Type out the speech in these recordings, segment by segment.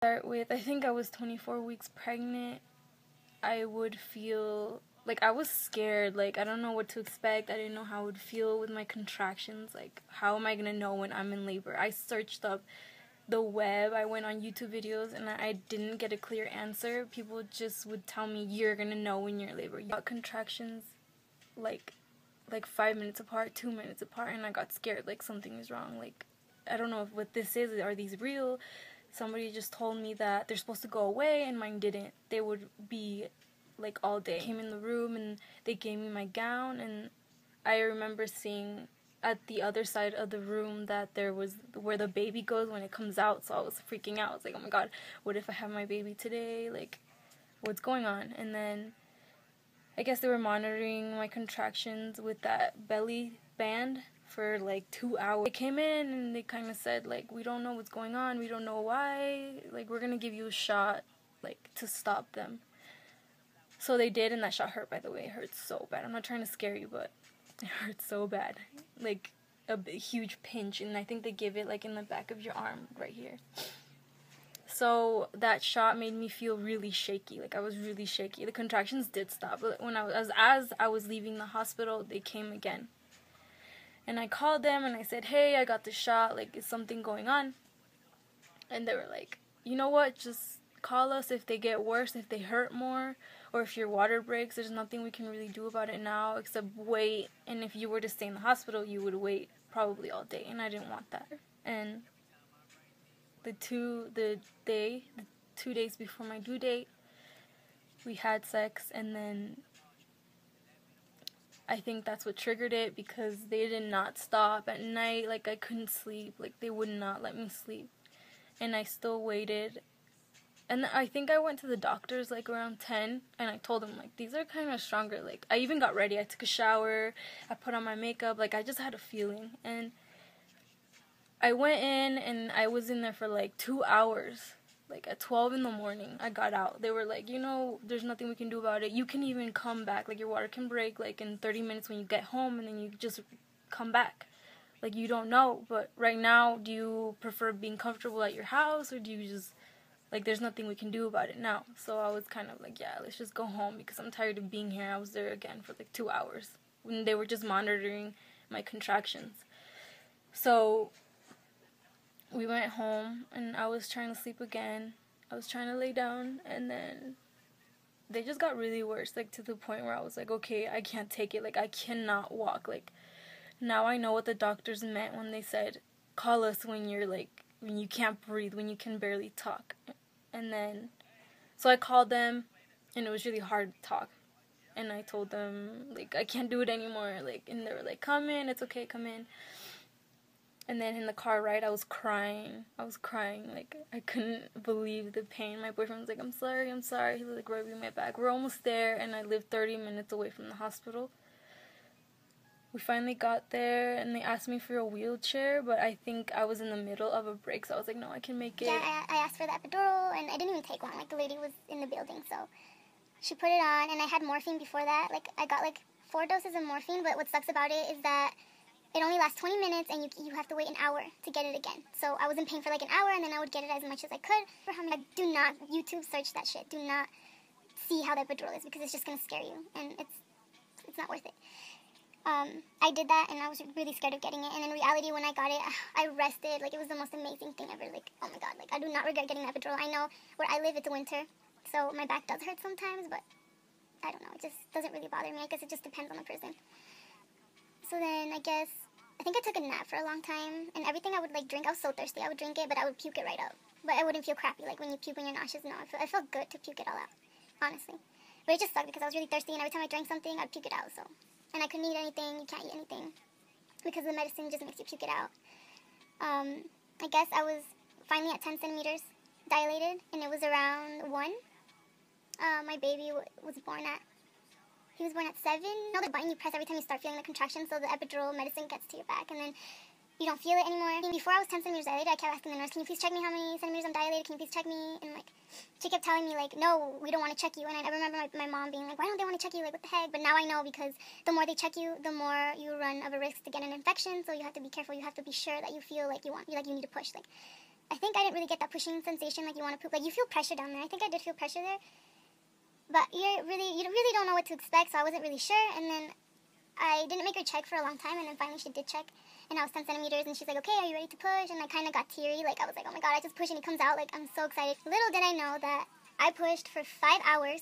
Start with, I think I was 24 weeks pregnant. I would feel like I was scared. Like, I don't know what to expect. I didn't know how I would feel with my contractions. Like, how am I gonna know when I'm in labor? I searched up the web. I went on YouTube videos and I didn't get a clear answer. People just would tell me, you're gonna know when you're in labor. You got contractions like 5 minutes apart, 2 minutes apart, and I got scared. Like, something is wrong. Like, I don't know if what this is. Are these real? Somebody just told me that they're supposed to go away, and mine didn't. They would be like all day. I came in the room and they gave me my gown, and I remember seeing at the other side of the room that there was where the baby goes when it comes out. So I was freaking out. I was like, oh my god, what if I have my baby today? Like, what's going on? And then I guess they were monitoring my contractions with that belly band for like 2 hours. They came in and they kind of said, like, we don't know what's going on, we don't know why, like, we're gonna give you a shot, like, to stop them. So they did, and that shot hurt, by the way. It hurt so bad. I'm not trying to scare you, but it hurt so bad. Like, a huge pinch, and I think they give it, like, in the back of your arm, right here. So that shot made me feel really shaky. Like, I was really shaky. The contractions did stop, but when as I was leaving the hospital, they came again. And I called them and I said, hey, I got the shot, like, is something going on? And they were like, you know what, just call us if they get worse, if they hurt more, or if your water breaks. There's nothing we can really do about it now except wait. And if you were to stay in the hospital, you would wait probably all day, and I didn't want that. And the 2 days before my due date, we had sex, and then I think that's what triggered it, because they did not stop at night. Like, I couldn't sleep. Like, they would not let me sleep. And I still waited. And I think I went to the doctors, like, around 10, and I told them, like, these are kind of stronger. Like, I even got ready. I took a shower. I put on my makeup. Like, I just had a feeling. And I went in, and I was in there for, like, 2 hours. Like, at 12 in the morning, I got out. They were like, you know, there's nothing we can do about it. You can even come back. Like, your water can break, like, in 30 minutes when you get home, and then you just come back. Like, you don't know. But right now, do you prefer being comfortable at your house, or do you just, like, there's nothing we can do about it now? So I was kind of like, yeah, let's just go home, because I'm tired of being here. I was there again for, like, 2 hours when they were just monitoring my contractions. So we went home, and I was trying to sleep again. I was trying to lay down, and then they just got really worse, like, to the point where I was like, okay, I can't take it. Like, I cannot walk. Like, now I know what the doctors meant when they said, call us when you're, like, when you can't breathe, when you can barely talk. And then, so I called them, and it was really hard to talk. And I told them, like, I can't do it anymore. Like, and they were like, come in, it's okay, come in. And then in the car ride, I was crying. Like, I couldn't believe the pain. My boyfriend was like, I'm sorry. He was like, rubbing my back. We're almost there, and I lived 30 minutes away from the hospital. We finally got there, and they asked me for a wheelchair, but I think I was in the middle of a break, so I was like, no, I can make it. Yeah, I asked for the epidural, and it didn't even take long. Like, the lady was in the building, so she put it on, and I had morphine before that. Like, I got, like, 4 doses of morphine, but what sucks about it is that it only lasts 20 minutes, and you have to wait an hour to get it again. So I was in pain for like an hour, and then I would get it as much as I could. Do not YouTube search that shit. Do not see how the epidural is, because it's just going to scare you, and it's not worth it. I did that, and I was really scared of getting it. And in reality, when I got it, I rested. Like, it was the most amazing thing ever. Like, oh my god, like, I do not regret getting the epidural. I know where I live, it's winter, so my back does hurt sometimes, but I don't know. It just doesn't really bother me. I guess it just depends on the person. So then, I think I took a nap for a long time, and everything I would, like, drink, I was so thirsty, I would drink it, but I would puke it right up. But I wouldn't feel crappy, like, when you puke when you're nauseous. No, I felt good to puke it all out, honestly. But it just sucked, because I was really thirsty, and every time I drank something, I'd puke it out, so. And I couldn't eat anything, you can't eat anything, because the medicine just makes you puke it out. I guess I was finally at 10 centimeters dilated, and it was around 1. My baby was born at... He was born at 7. You know the button you press every time you start feeling the contraction, so the epidural medicine gets to your back, and then you don't feel it anymore. Before I was 10 centimeters dilated, I kept asking the nurse, can you please check me how many centimeters I'm dilated? Can you please check me? And, like, she kept telling me, like, no, we don't want to check you. And I remember my mom being like, why don't they want to check you? Like, what the heck? But now I know, because the more they check you, the more you run of a risk to get an infection, so you have to be careful. You have to be sure that you feel like you need to push. Like, I think I didn't really get that pushing sensation like you want to poop. Like, you feel pressure down there. I think I did feel pressure there. But you really don't know what to expect, so I wasn't really sure. And then I didn't make her check for a long time, and then finally she did check. And I was 10 centimeters, and she's like, okay, are you ready to push? And I kind of got teary. Like, I was like, oh my god, I just pushed, and he comes out. Like, I'm so excited. Little did I know that I pushed for 5 hours,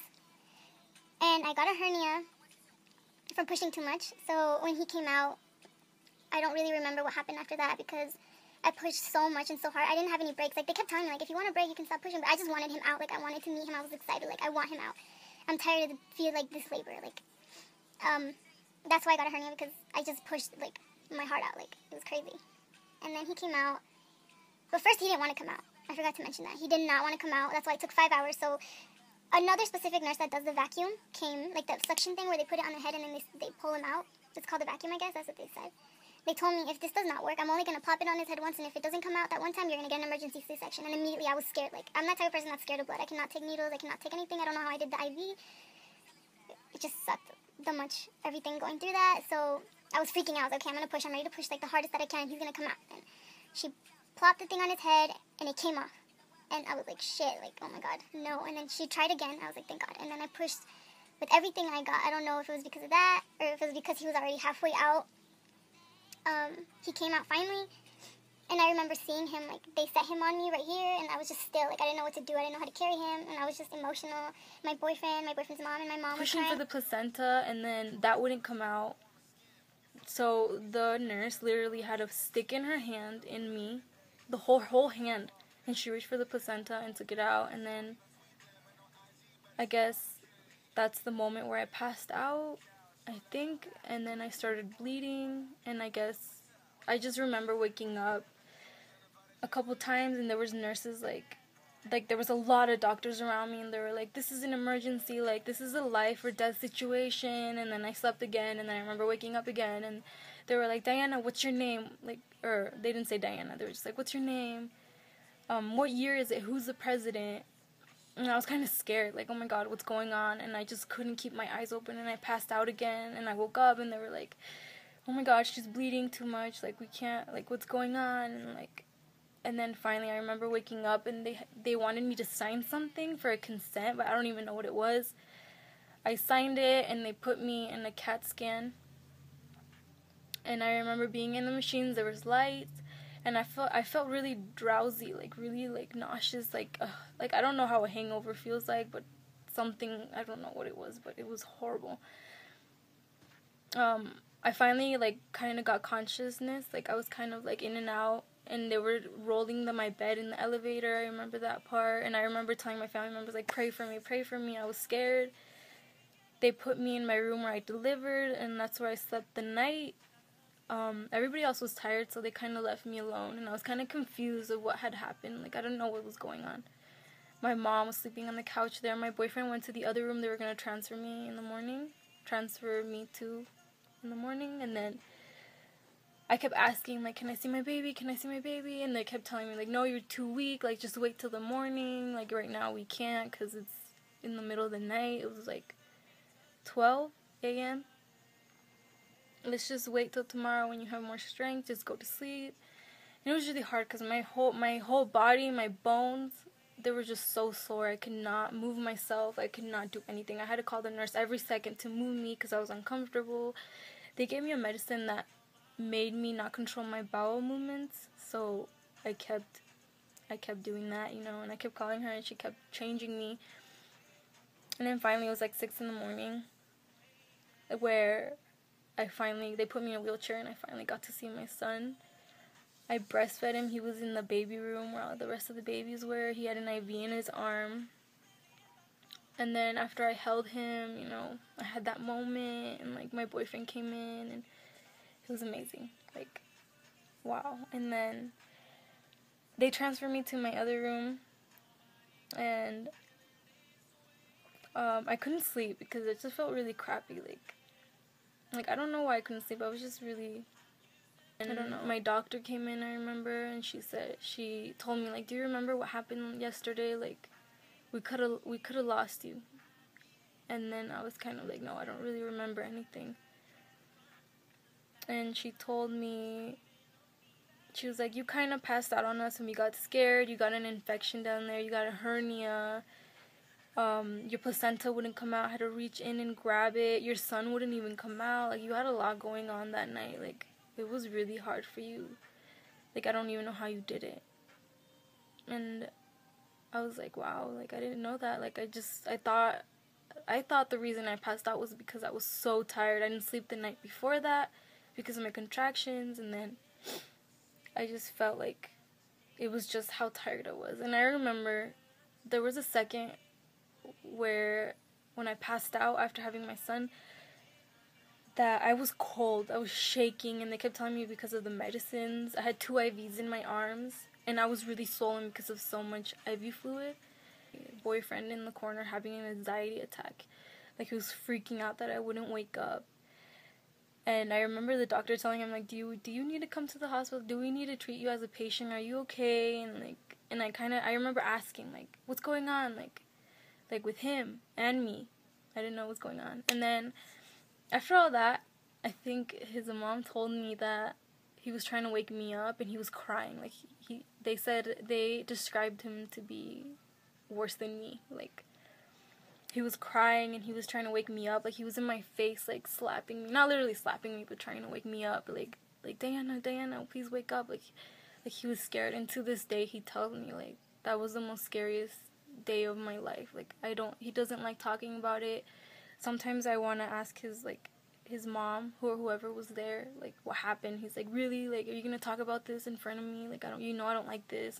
and I got a hernia from pushing too much. So when he came out, I don't really remember what happened after that, because I pushed so much and so hard. I didn't have any breaks. Like, they kept telling me, like, if you want a break, you can stop pushing. But I just wanted him out. Like, I wanted to meet him. I was excited. Like, I want him out. I'm tired of feel like this labor. Like, that's why I got a hernia, because I just pushed, like, my heart out. Like, it was crazy. And then he came out. But first, he didn't want to come out. I forgot to mention that. He did not want to come out. That's why it took 5 hours. So another specific nurse that does the vacuum came, like the suction thing where they put it on the head and then they pull him out. It's called a vacuum, I guess. That's what they said. They told me, if this does not work, I'm only going to pop it on his head once, and if it doesn't come out that one time, you're going to get an emergency C-section. And immediately I was scared. Like, I'm that type of person that's scared of blood. I cannot take needles. I cannot take anything. I don't know how I did the IV. It just sucked so much, everything going through that. So I was freaking out. I was like, okay, I'm going to push. I'm ready to push, like, the hardest that I can. He's going to come out. And she plopped the thing on his head, and it came off. And I was like, shit, like, oh my god, no. And then she tried again. I was like, thank god. And then I pushed with everything I got. I don't know if it was because of that or if it was because he was already halfway out. He came out finally, and I remember seeing him, like, they set him on me right here, and I was just still, like, I didn't know what to do. I didn't know how to carry him, and I was just emotional. My boyfriend's mom, and my mom Pushing were for the placenta, and then that wouldn't come out. So the nurse literally had a stick in her hand in me, the whole hand, and she reached for the placenta and took it out. And then I guess that's the moment where I passed out, I think, and then I started bleeding. And I guess I just remember waking up a couple times, and there was nurses, like there was a lot of doctors around me, and they were like, this is an emergency, like, this is a life or death situation. And then I slept again, and then I remember waking up again, and they were like, Diana, what's your name? Like, or they didn't say Diana, they were just like, what's your name? What year is it? Who's the president? And I was kind of scared, like, oh my god, what's going on? And I just couldn't keep my eyes open, and I passed out again, and I woke up, and they were like, oh my god, she's bleeding too much, like, we can't, like, what's going on? And, like, and then finally I remember waking up, and they wanted me to sign something for a consent, but I don't even know what it was. I signed it, and they put me in a CAT scan. And I remember being in the machines, there was lights, and I felt really drowsy, like, really, like, nauseous, like I don't know how a hangover feels like, but something, I don't know what it was, but it was horrible. I finally, like, kind of got consciousness, like, I was kind of, like, in and out, and they were rolling my bed in the elevator. I remember that part, and I remember telling my family members, like, pray for me. I was scared. They put me in my room where I delivered, and that's where I slept the night. Everybody else was tired, so they kind of left me alone, and I was kind of confused of what had happened. Like, I didn't know what was going on. My mom was sleeping on the couch there. My boyfriend went to the other room. They were going to transfer me in the morning, and then I kept asking, like, can I see my baby? And they kept telling me, like, no, you're too weak, like, just wait till the morning, like, right now we can't, because it's in the middle of the night. It was, like, 12 a.m., let's just wait till tomorrow when you have more strength, just go to sleep. And it was really hard, because my whole body, my bones, they were just so sore. I could not move myself. I could not do anything. I had to call the nurse every second to move me, because I was uncomfortable. They gave me a medicine that made me not control my bowel movements, so I kept doing that, you know, and I kept calling her, and she kept changing me. And then finally it was like 6 in the morning where they put me in a wheelchair, and I finally got to see my son. I breastfed him. He was in the baby room where all the rest of the babies were. He had an IV in his arm. And then after I held him, you know, I had that moment, and, like, my boyfriend came in, and it was amazing. Like, wow. And then they transferred me to my other room, and I couldn't sleep because it just felt really crappy. Like, I don't know why I couldn't sleep. I was just really, I don't know. My doctor came in, I remember, and she told me, like, do you remember what happened yesterday? Like, we could have lost you. And then I was kind of like, no, I don't really remember anything. And she told me she was like, you kind of passed out on us and we got scared. You got an infection down there. You got a hernia. Your placenta wouldn't come out. I had to reach in and grab it. Your son wouldn't even come out. Like, you had a lot going on that night. Like, it was really hard for you. Like, I don't even know how you did it. And I was like, wow, like, I didn't know that. Like, I thought the reason I passed out was because I was so tired. I didn't sleep the night before that because of my contractions, and then I just felt like it was just how tired I was. And I remember there was a second where when I passed out after having my son, that I was cold, I was shaking, and they kept telling me because of the medicines. I had 2 IVs in my arms, and I was really swollen because of so much IV fluid. Boyfriend in the corner having an anxiety attack. Like, he was freaking out that I wouldn't wake up. And I remember the doctor telling him, like, do you need to come to the hospital? Do we need to treat you as a patient? Are you okay? And I remember asking, like, what's going on? Like with him and me. I didn't know what was going on. And then after all that, I think his mom told me that he was trying to wake me up and he was crying. Like, they described him to be worse than me. Like, he was crying and he was trying to wake me up. Like, he was in my face, like, slapping me. Not literally slapping me, but trying to wake me up. Like Diana, please wake up. Like he was scared. And to this day, he tells me, like, that was the most scariest day of my life. Like, he doesn't like talking about it. Sometimes I want to ask his mom or whoever was there, like, what happened. He's like, really? Like, are you going to talk about this in front of me? Like, I don't like this.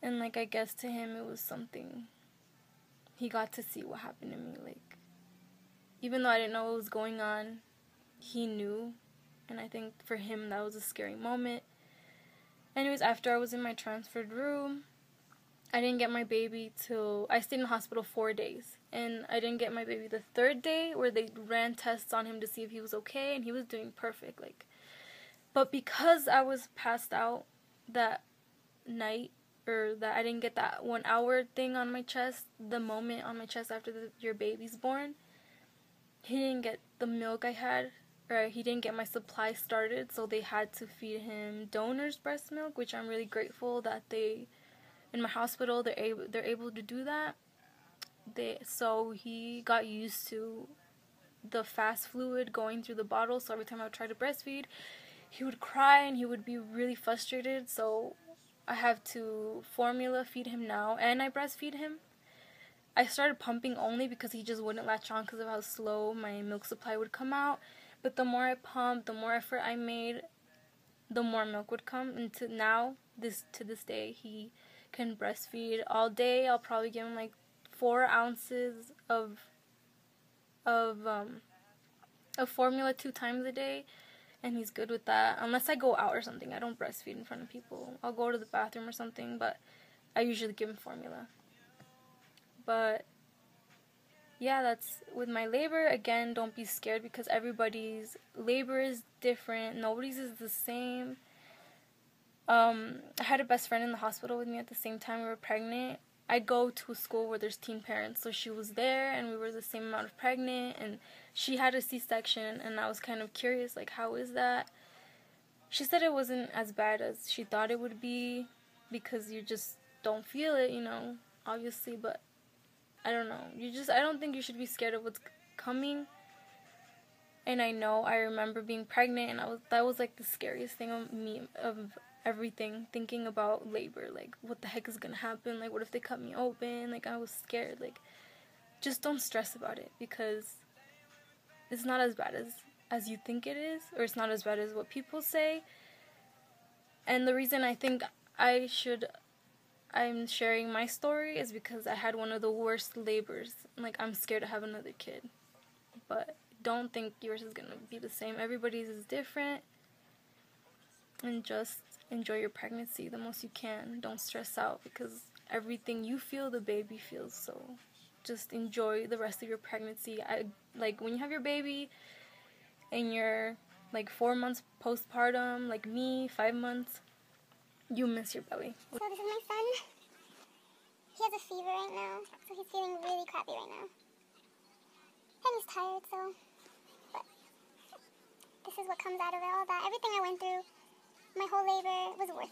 And I guess to him it was something. He got to see what happened to me. Like, even though I didn't know what was going on, he knew. And I think for him that was a scary moment. Anyways, after I was in my transferred room, I didn't get my baby till I stayed in the hospital 4 days. And I didn't get my baby the 3rd day, where they ran tests on him to see if he was okay, and he was doing perfect. But because I was passed out that night, or that I didn't get that 1 hour thing on my chest, the moment on my chest after your baby's born, he didn't get the milk I had, or he didn't get my supply started, so they had to feed him donor's breast milk, which I'm really grateful that in my hospital they're able to do that. So he got used to the fast fluid going through the bottle, so every time I would try to breastfeed, he would cry and he would be really frustrated. So I have to formula feed him now, and I breastfeed him. I started pumping only because he just wouldn't latch on because of how slow my milk supply would come out. But the more I pumped, the more effort I made, the more milk would come. And to this day, he can breastfeed all day. I'll probably give him 4 ounces of formula 2 times a day, and he's good with that. Unless I go out or something, I don't breastfeed in front of people. I'll go to the bathroom or something, but I usually give him formula. But yeah, that's with my labor. Again, don't be scared because everybody's labor is different. Nobody's is the same. I had a best friend in the hospital with me at the same time we were pregnant. I go to a school where there's teen parents, so she was there, and we were the same amount of pregnant, and she had a C-section, and I was kind of curious, how is that? She said it wasn't as bad as she thought it would be, because you just don't feel it, obviously, but I don't know. I don't think you should be scared of what's coming. And I remember being pregnant, and that was the scariest thing of everything, thinking about labor, what the heck is gonna happen, what if they cut me open, I was scared. Just don't stress about it, because it's not as bad as you think it is, or it's not as bad as what people say. And the reason I think I'm sharing my story is because I had one of the worst labors. I'm scared to have another kid, but don't think yours is gonna be the same. Everybody's is different, and just enjoy your pregnancy the most you can. Don't stress out, because everything you feel, the baby feels. So just enjoy the rest of your pregnancy. When you have your baby and you're 4 months postpartum, like me, 5 months, you miss your belly. So this is my son. He has a fever right now, so he's feeling really crappy right now. And he's tired, but this is what comes out of it, all that. Everything I went through my whole labor was worth it.